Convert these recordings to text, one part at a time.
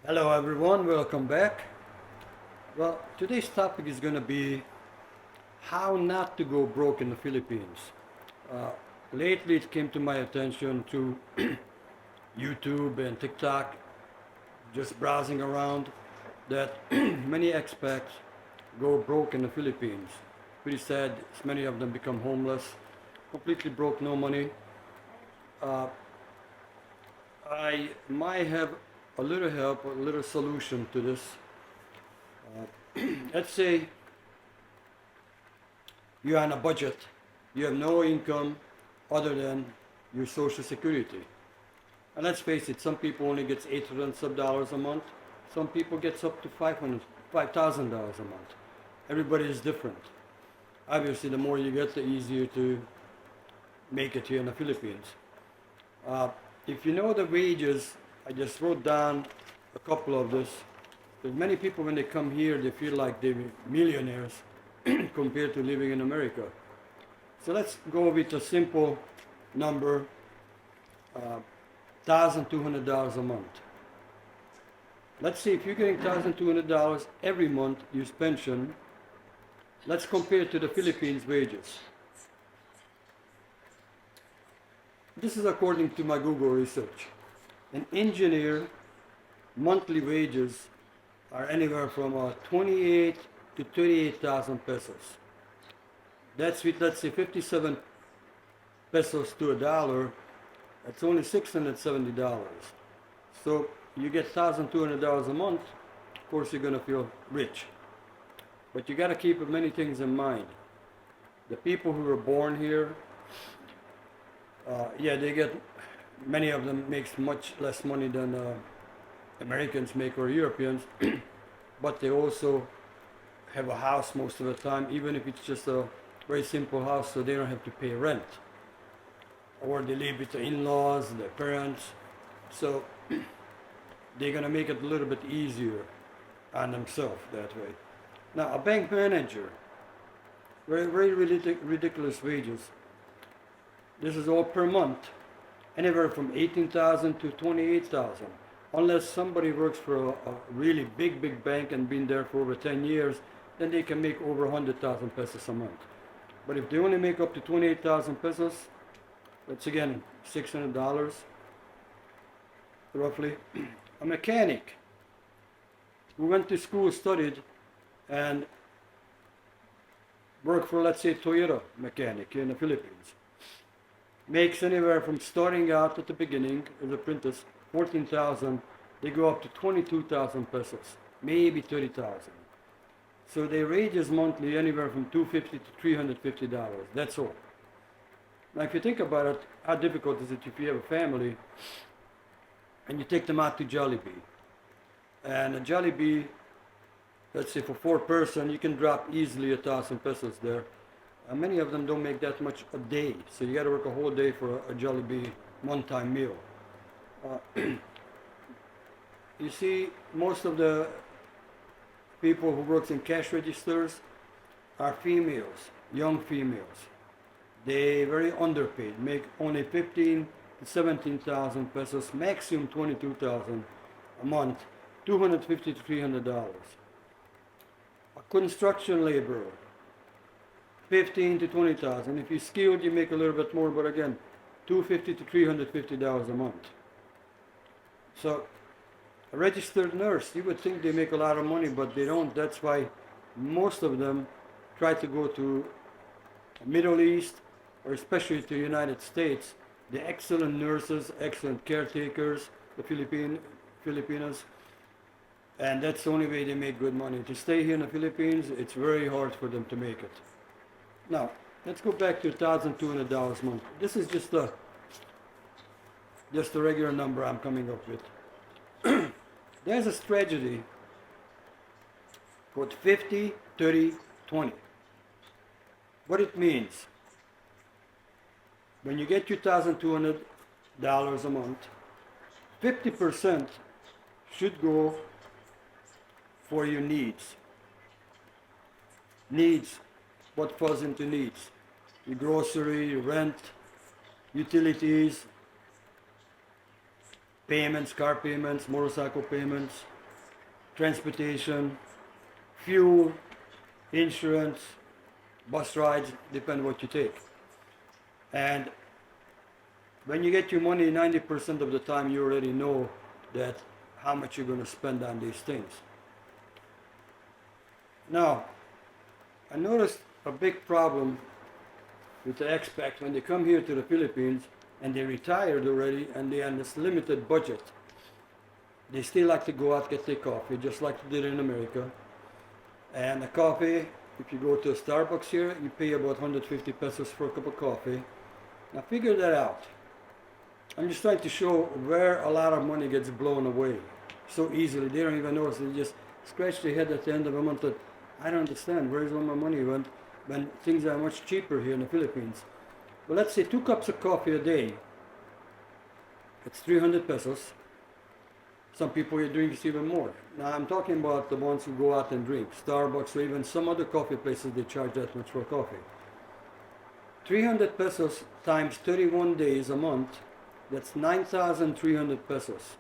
Hello everyone, welcome back. Well, today's topic is going to be how not to go broke in the Philippines. Uh, Lately it came to my attention through YouTube and TikTok, just browsing around, that many expats go broke in the Philippines. Pretty sad, many of them become homeless, completely broke, no money. Uh, I might have a little help, a little solution to this. Let's say you're on a budget, you have no income other than your social security. And let's face it, some people only gets $800 some dollars a month. Some people gets up to $5,000 a month. Everybody is different. Obviously, the more you get, the easier to make it here in the Philippines. Uh, if you know the wages, I just wrote down a couple of this. Because many people, when they come here, they feel like they're millionaires compared to living in America. So let's go with a simple number, $1,200 a month. Let's see, if you're getting $1,200 every month, use pension, let's compare it to the Philippines wages. This is according to my Google research. An engineer monthly wages are anywhere from 28 to 38,000 pesos. That's with, let's say, 57 pesos to a dollar. That's only $670. So you get $1,200 a month, of course you're going to feel rich. But you got to keep many things in mind. The people who were born here, they get, many of them makes much less money than Americans make or Europeans, but they also have a house most of the time, even if it's just a very simple house, so they don't have to pay rent. Or they live with the in-laws, their parents, so they're gonna make it a little bit easier on themselves that way. Now, a bank manager, very ridiculous wages. This is all per month, anywhere from 18,000 to 28,000. Unless somebody works for a really big bank and been there for over 10 years, then they can make over 100,000 pesos a month. But if they only make up to 28,000 pesos, that's again $600 roughly. A mechanic who went to school, studied, and worked for, let's say, Toyota mechanic in the Philippines, makes anywhere from, starting out at the beginning as apprentice, 14,000, they go up to 22,000 pesos, maybe 30,000. So their wages monthly anywhere from $250 to $350. That's all. Now, if you think about it, how difficult is it if you have a family and you take them out to Jollibee? And a Jollibee, let's say for 4 person, you can drop easily 1,000 pesos there. And many of them don't make that much a day, so you got to work a whole day for a Jollibee one-time meal. You see, most of the people who works in cash registers are females, young females. They very underpaid, make only 15 to 17,000 pesos, maximum 22,000 a month, $250 to $300. A construction laborer, 15 to 20,000. If you're skilled, you make a little bit more, but again, $250 to $350 a month. So, a registered nurse, you would think they make a lot of money, but they don't. That's why most of them try to go to Middle East, or especially to the United States. The excellent nurses, excellent caretakers, the Filipinos, and that's the only way they make good money. To stay here in the Philippines, it's very hard for them to make it. Now, let's go back to $1,200 a month. This is just a regular number I'm coming up with. There's a strategy called 50, 30, 20. What it means, when you get your $1,200 a month, 50% should go for your needs. Needs, what falls into needs? Your grocery, your rent, utilities, payments, car payments, motorcycle payments, transportation, fuel, insurance, bus rides, depend what you take. And when you get your money, 90% of the time you already know that how much you're going to spend on these things. Now, I noticed a big problem with the expats when they come here to the Philippines and they retired already and they're on this limited budget. They still like to go out get their coffee, just like they did in America. And the coffee, if you go to a Starbucks here, you pay about 150 pesos for a cup of coffee. Now figure that out. I'm just trying to show where a lot of money gets blown away so easily. They don't even notice. They just scratch their head at the end of the month that I don't understand where's all my money went when things are much cheaper here in the Philippines. Well, let's say 2 cups of coffee a day. It's 300 pesos. Some people are doing this even more. Now I'm talking about the ones who go out and drink. Starbucks or even some other coffee places, they charge that much for coffee. 300 pesos times 31 days a month, that's 9,300 pesos.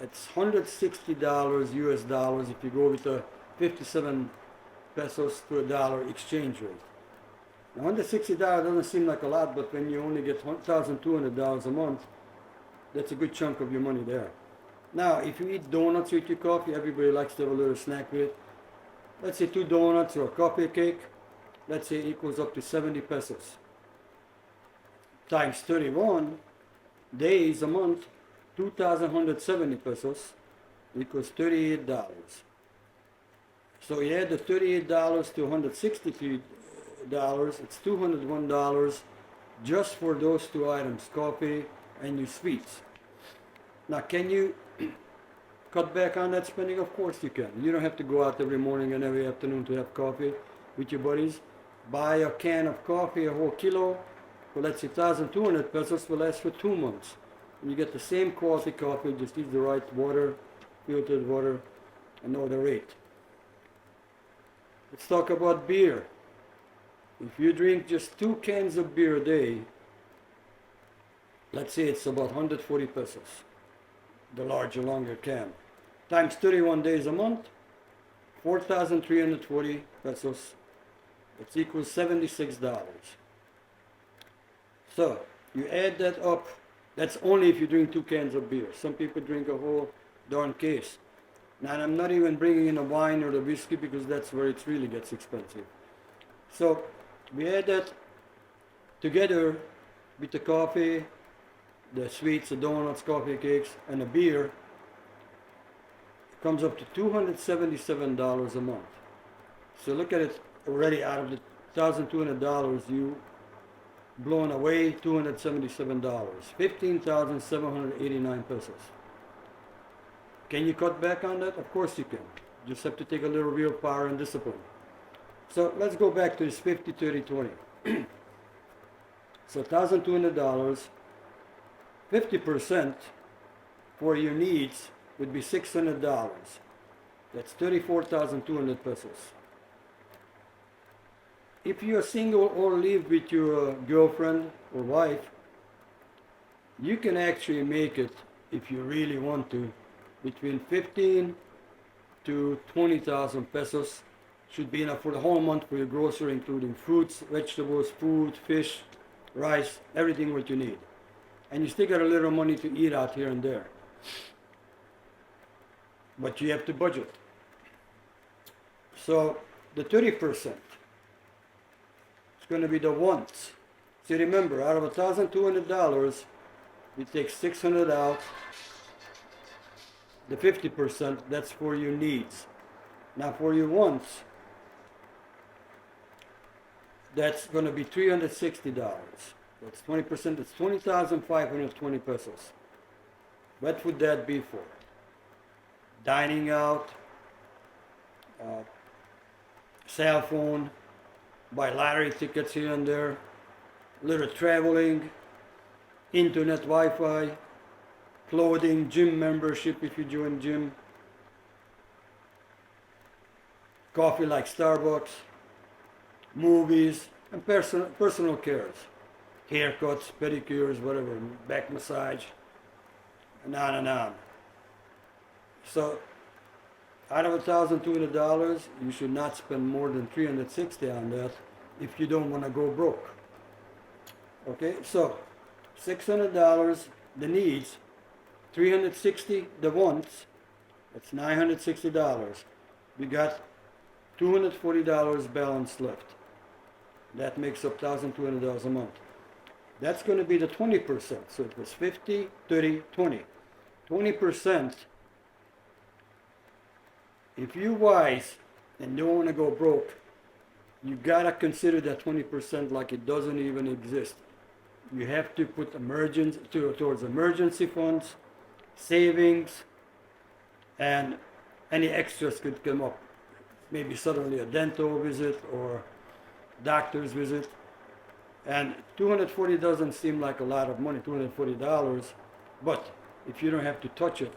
It's $160 US dollars if you go with a 57 pesos to a dollar exchange rate. Now $160 doesn't seem like a lot, but when you only get $1,200 a month, that's a good chunk of your money there. Now, if you eat donuts with your coffee, everybody likes to have a little snack with it. Let's say 2 donuts or a coffee cake, let's say it equals up to 70 pesos. Times 31 days a month, 2,170 pesos equals $38. So you add the $38 to $163, it's $201 just for those 2 items, coffee and your sweets. Now, can you cut back on that spending? Of course you can. You don't have to go out every morning and every afternoon to have coffee with your buddies. Buy a can of coffee, a whole kilo, for let's say 1,200 pesos will last for 2 months. And you get the same quality coffee, just use the right water, filtered water, and know the rate. Let's talk about beer. If you drink just 2 cans of beer a day, let's say it's about 140 pesos. The larger, longer can. Times 31 days a month, 4,340 pesos. It equals $76. So, you add that up, that's only if you drink 2 cans of beer. Some people drink a whole darn case. Now, I'm not even bringing in the wine or the whiskey because that's where it really gets expensive. So, we add that together with the coffee, the sweets, the donuts, coffee cakes, and the beer, it comes up to $277 a month. So look at it already, out of the $1,200, you blown away $277, 15,789 pesos. Can you cut back on that? Of course you can. You just have to take a little willpower and discipline. So let's go back to this 50, 30, 20. So $1,200, 50% for your needs would be $600. That's 34,200 pesos. If you're single or live with your girlfriend or wife, you can actually make it, if you really want to, between 15 to 20,000 pesos. Should be enough for the whole month for your grocery, including fruits, vegetables, food, fish, rice, everything what you need. And you still got a little money to eat out here and there. But you have to budget. So the 30%, it's going to be the wants. So remember, out of $1,200, you take $600 out. The 50%, that's for your needs. Now for your wants, that's going to be $360. That's 20%, that's 20,520 pesos. What would that be for? Dining out, cell phone, buy lottery tickets here and there, little traveling, internet, Wi-Fi, clothing, gym membership if you join gym, coffee like Starbucks, movies, and personal cares, haircuts, pedicures, whatever, back massage, and on and on. So out of $1,200, you should not spend more than $360 on that if you don't want to go broke. Okay, so $600 the needs, $360 the wants. That's $960. We got $240 balance left. That makes up $1,200 a month. That's going to be the 20%. So it was 50, 30, 20. 20%. If you're wise and don't want to go broke, you gotta consider that 20% like it doesn't even exist. You have to put towards emergency funds, savings, and any extras could come up. Maybe suddenly a dental visit or doctor's visit. And $240 doesn't seem like a lot of money, $240, but if you don't have to touch it,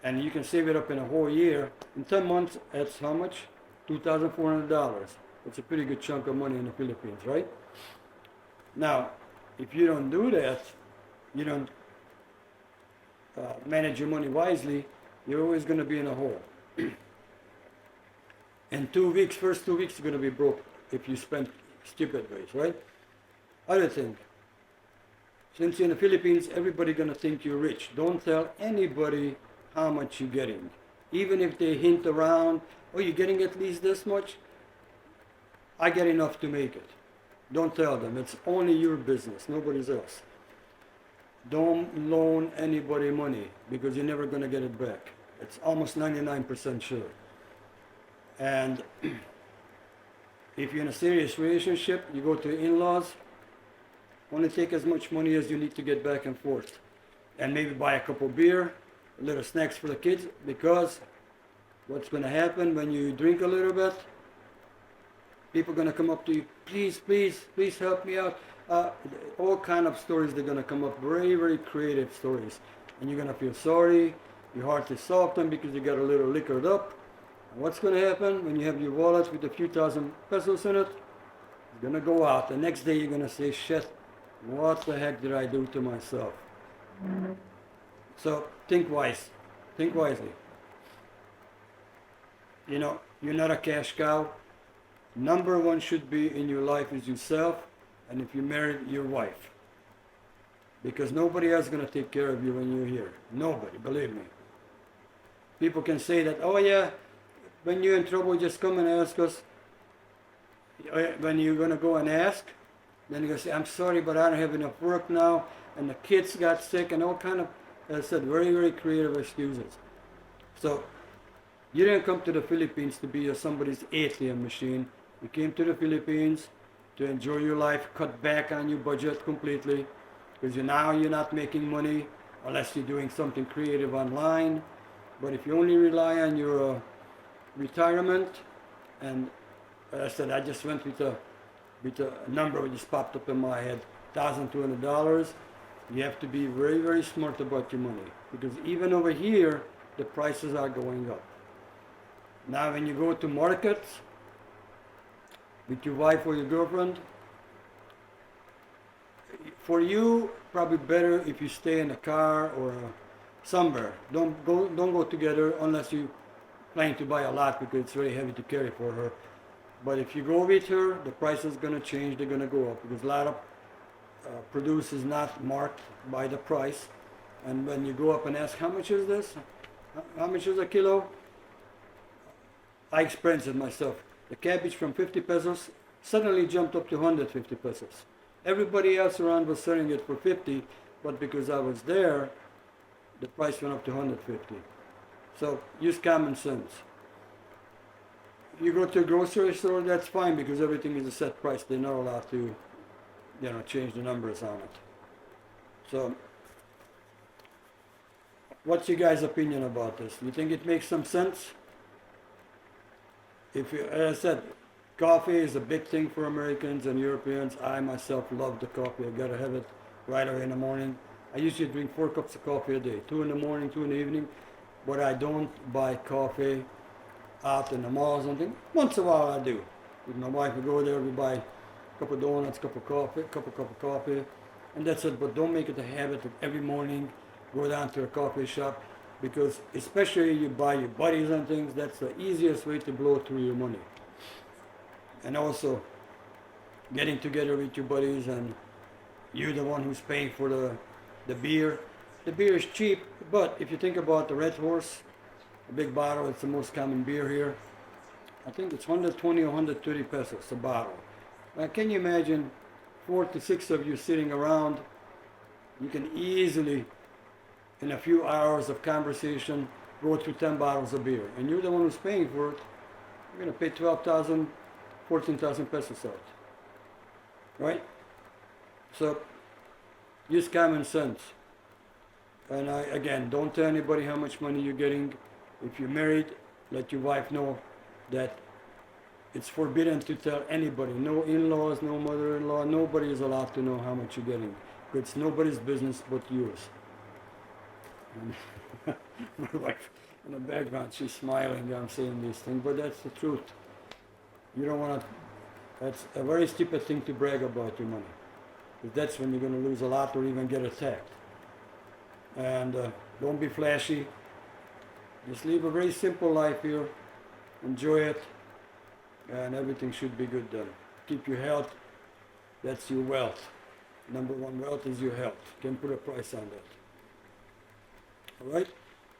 and you can save it up in a whole year, in 10 months, that's how much? $2,400. It's a pretty good chunk of money in the Philippines, right? Now, if you don't do that, you don't manage your money wisely, you're always going to be in a hole. In 2 weeks, first 2 weeks, you're going to be broke if you spend stupid ways, right? Other thing, since you're in the Philippines, everybody's going to think you're rich. Don't tell anybody how much you're getting. Even if they hint around, oh, you're getting at least this much? I get enough to make it. Don't tell them. It's only your business, nobody's else. Don't loan anybody money because you're never going to get it back. It's almost 99% sure. And if you're in a serious relationship, you go to in-laws, only take as much money as you need to get back and forth. And maybe buy a couple beer, a little snacks for the kids, because what's going to happen when you drink a little bit, people are going to come up to you, please, please, please help me out. All kind of stories they're going to come up, very, very creative stories. And you're going to feel sorry, your heart is softened because you got a little liquored up. And what's going to happen when you have your wallet with a few thousand pesos in it? It's going to go out. The next day you're going to say, shit, what the heck did I do to myself? So think wise. Think wisely. You know, you're not a cash cow. Number one should be in your life is yourself, and if you're married, your wife. Because nobody else is going to take care of you when you're here. Nobody, believe me. People can say that, oh yeah, when you're in trouble, just come and ask us. When you're going to go and ask, then you're going to say, I'm sorry, but I don't have enough work now, and the kids got sick, and all kind of, as I said, very, very creative excuses. So, you didn't come to the Philippines to be somebody's ATM machine. You came to the Philippines to enjoy your life, cut back on your budget completely, because now you're not making money unless you're doing something creative online. But if you only rely on your retirement, and as I said, I just went with a number that just popped up in my head, $1,200. You have to be very, very smart about your money, because even over here, the prices are going up. Now when you go to markets with your wife or your girlfriend, for you, probably better if you stay in a car or somewhere. Don't go together unless you plan to buy a lot, because it's very heavy to carry for her. But if you go with her, the price is going to change, they're going to go up, because a lot of produce is not marked by the price. And when you go up and ask, how much is this? How much is a kilo? I experienced it myself. The cabbage from 50 pesos suddenly jumped up to 150 pesos. Everybody else around was selling it for 50, but because I was there, the price went up to 150. So use common sense. You go to a grocery store, that's fine, because everything is a set price. They're not allowed to, change the numbers on it. So, what's your guys' opinion about this? You think it makes some sense? As I said, coffee is a big thing for Americans and Europeans. I myself love the coffee. I gotta have it right away in the morning. I usually drink 4 cups of coffee a day, 2 in the morning, 2 in the evening. But I don't buy coffee out in the malls and things. Once in a while I do. With my wife, we go there, we buy a couple of donuts, cup of coffee, and that's it. But don't make it a habit of every morning go down to a coffee shop. because especially you buy your buddies and things, that's the easiest way to blow through your money. And also getting together with your buddies and you're the one who's paying for the beer. The beer is cheap, but if you think about the Red Horse, a big bottle, it's the most common beer here. I think it's 120 or 130 pesos a bottle. Now, can you imagine 4 to 6 of you sitting around? You can easily, in a few hours of conversation, go through 10 bottles of beer. And you're the one who's paying for it. You're going to pay 12,000, 14,000 pesos out. Right? So, use common sense. And again, don't tell anybody how much money you're getting. If you're married, let your wife know that it's forbidden to tell anybody. No in-laws, no mother-in-law, nobody is allowed to know how much you're getting. It's nobody's business but yours. And my wife in the background, she's smiling. I'm saying these things, but that's the truth. You don't want to. That's a very stupid thing to brag about your money, because that's when you're going to lose a lot or even get attacked. And don't be flashy. Just live a very simple life here. Enjoy it, and everything should be good then. Keep your health. That's your wealth. Number one wealth is your health. Can't put a price on that. All right.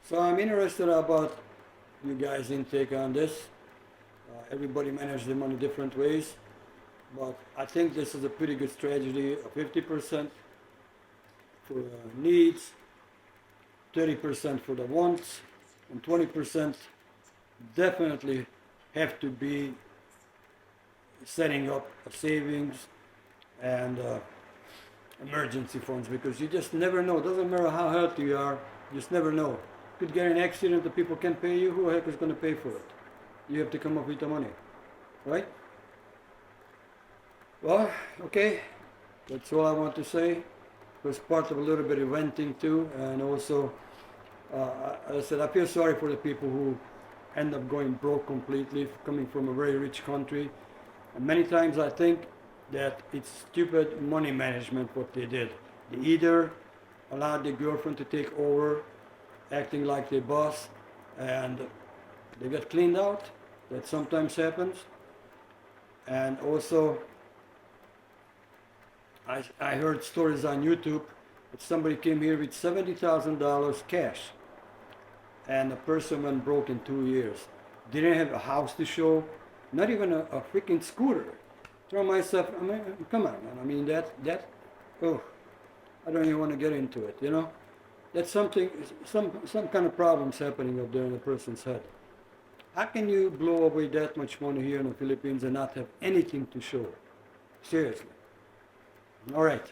So I'm interested about you guys' intake on this. Everybody manages their money different ways, but I think this is a pretty good strategy. 50% for the needs, 30% for the wants, and 20% definitely have to be setting up a savings and emergency funds, because you just never know. It doesn't matter how healthy you are, you just never know. You could get in an accident, the people can't pay you. Who the heck is going to pay for it? You have to come up with the money, right? Well, okay, that's all I want to say. It was part of a little bit of venting too, and also, as I said, I feel sorry for the people who end up going broke completely, coming from a very rich country. And many times I think that it's stupid money management what they did. They either allowed their girlfriend to take over, acting like their boss, and they get cleaned out. That sometimes happens. And also, I heard stories on YouTube that somebody came here with $70,000 cash, and the person went broke in 2 years. Didn't have a house to show, not even a freaking scooter. Throw myself, I mean, come on, man. I mean, oh, I don't even want to get into it, you know? That's something, some kind of problems happening up there in a person's head. How can you blow away that much money here in the Philippines and not have anything to show? Seriously. All right.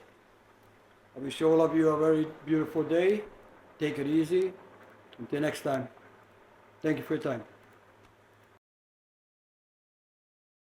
I wish all of you a very beautiful day. Take it easy. Until next time. Thank you for your time.